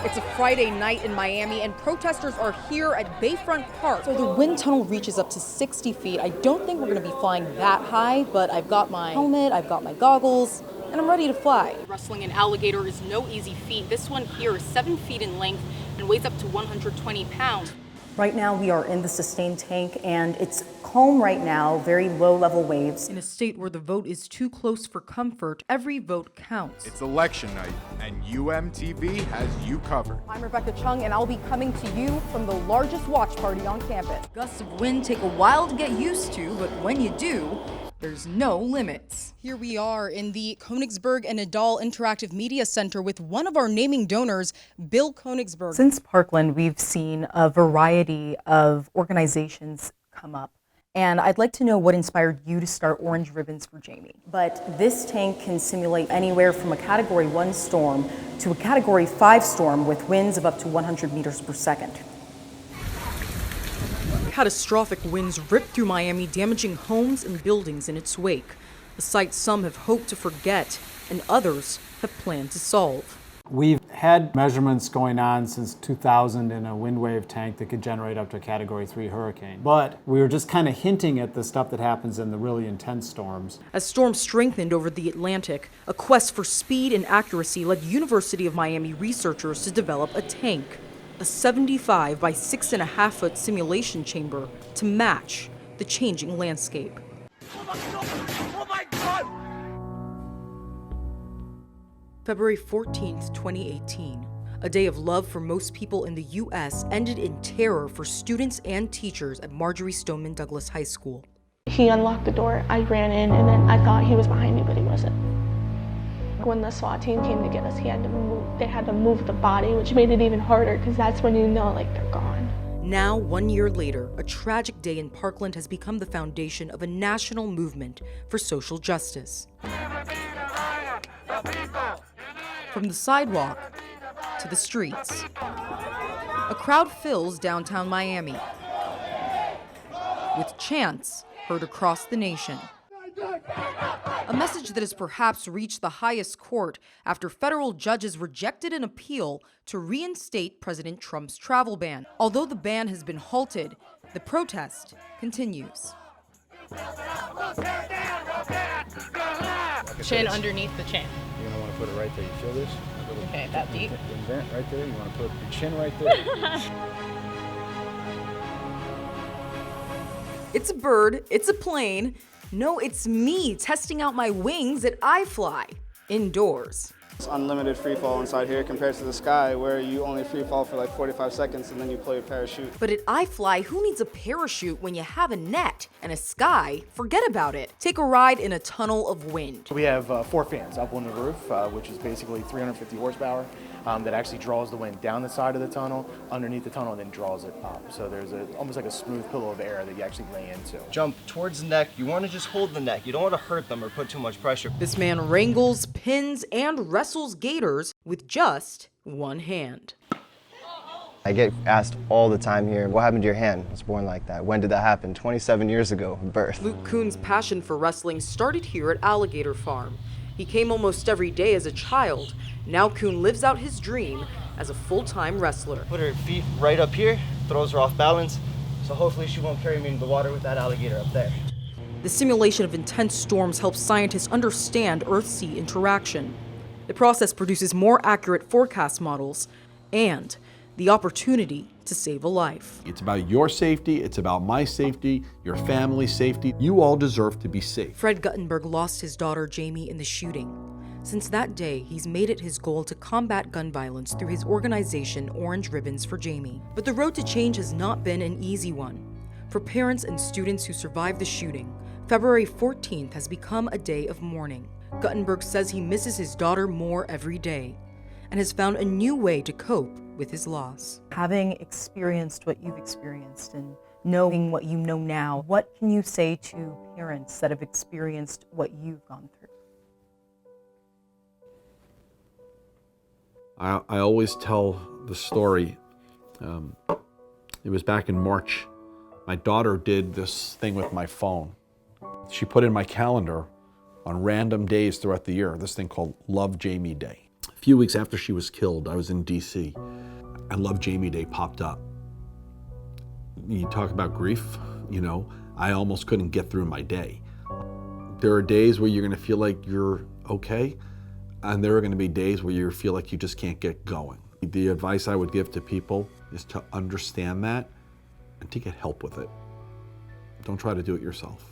It's a Friday night in Miami, and protesters are here at Bayfront Park. So the wind tunnel reaches up to 60 feet. I don't think we're going to be flying that high, but I've got my helmet, I've got my goggles, and I'm ready to fly. Wrestling an alligator is no easy feat. This one here is 7 feet in length and weighs up to 120 pounds. Right now we are in the sustained tank, and it's calm right now, very low level waves. In a state where the vote is too close for comfort, every vote counts. It's election night, and UMTV has you covered. I'm Rebekah Chung, and I'll be coming to you from the largest watch party on campus. Gusts of wind take a while to get used to, but when you do, there's no limits. Here we are in the Königsberg and Nadal Interactive Media Center with one of our naming donors, Bill Königsberg. Since Parkland, we've seen a variety of organizations come up. And I'd like to know what inspired you to start Orange Ribbons for Jamie. But this tank can simulate anywhere from a Category 1 storm to a Category 5 storm with winds of up to 100 meters per second. Catastrophic winds ripped through Miami, damaging homes and buildings in its wake. A sight some have hoped to forget and others have planned to solve. We've had measurements going on since 2000 in a wind wave tank that could generate up to a Category 3 hurricane. But we were just kind of hinting at the stuff that happens in the really intense storms. As storms strengthened over the Atlantic, a quest for speed and accuracy led University of Miami researchers to develop a tank, a 75 by 6.5 foot simulation chamber to match the changing landscape. Oh my God! February 14th, 2018. A day of love for most people in the U.S. ended in terror for students and teachers at Marjory Stoneman Douglas High School. He unlocked the door, I ran in, and then I thought he was behind me, but he wasn't. When the SWAT team came to get us, they had to move the body, which made it even harder, because that's when you know, like, they're gone. Now, 1 year later, a tragic day in Parkland has become the foundation of a national movement for social justice. From the sidewalk to the streets, a crowd fills downtown Miami, with chants heard across the nation. A message that has perhaps reached the highest court after federal judges rejected an appeal to reinstate President Trump's travel ban. Although the ban has been halted, the protest continues. Chin underneath the chin. You're gonna want to put it right there. You feel this? Okay, that deep. The vent right there. You want to put your chin right there. It's a bird, it's a plane. No, it's me testing out my wings at iFly, indoors. It's unlimited free fall inside here compared to the sky where you only free fall for like 45 seconds and then you pull your parachute. But at iFly, who needs a parachute when you have a net? And a sky, forget about it. Take a ride in a tunnel of wind. We have 4 fans up on the roof, which is basically 350 horsepower. That actually draws the wind down the side of the tunnel, underneath the tunnel, and then draws it up. So there's almost like a smooth pillow of air that you actually lay into. Jump towards the neck. You want to just hold the neck. You don't want to hurt them or put too much pressure. This man wrangles, pins, and wrestles gators with just one hand. I get asked all the time here, what happened to your hand? I was born like that. When did that happen? 27 years ago, birth. Luke Kuhn's passion for wrestling started here at Alligator Farm. He came almost every day as a child. Now Kuhn lives out his dream as a full-time wrestler. Put her feet right up here, throws her off balance, so hopefully she won't carry me into the water with that alligator up there. The simulation of intense storms helps scientists understand Earth-sea interaction. The process produces more accurate forecast models and the opportunity to save a life. It's about your safety, it's about my safety, your family's safety. You all deserve to be safe. Fred Guttenberg lost his daughter Jamie in the shooting. Since that day, he's made it his goal to combat gun violence through his organization, Orange Ribbons for Jamie. But the road to change has not been an easy one. For parents and students who survived the shooting, February 14th has become a day of mourning. Guttenberg says he misses his daughter more every day and has found a new way to cope with his loss. Having experienced what you've experienced and knowing what you know now, what can you say to parents that have experienced what you've gone through? I always tell the story. It was back in March. My daughter did this thing with my phone. She put in my calendar on random days throughout the year, this thing called Love Jamie Day. A few weeks after she was killed, I was in DC, I Love Jamie Day popped up. You talk about grief, you know, I almost couldn't get through my day. There are days where you're gonna feel like you're okay, and there are gonna be days where you feel like you just can't get going. The advice I would give to people is to understand that and to get help with it. Don't try to do it yourself.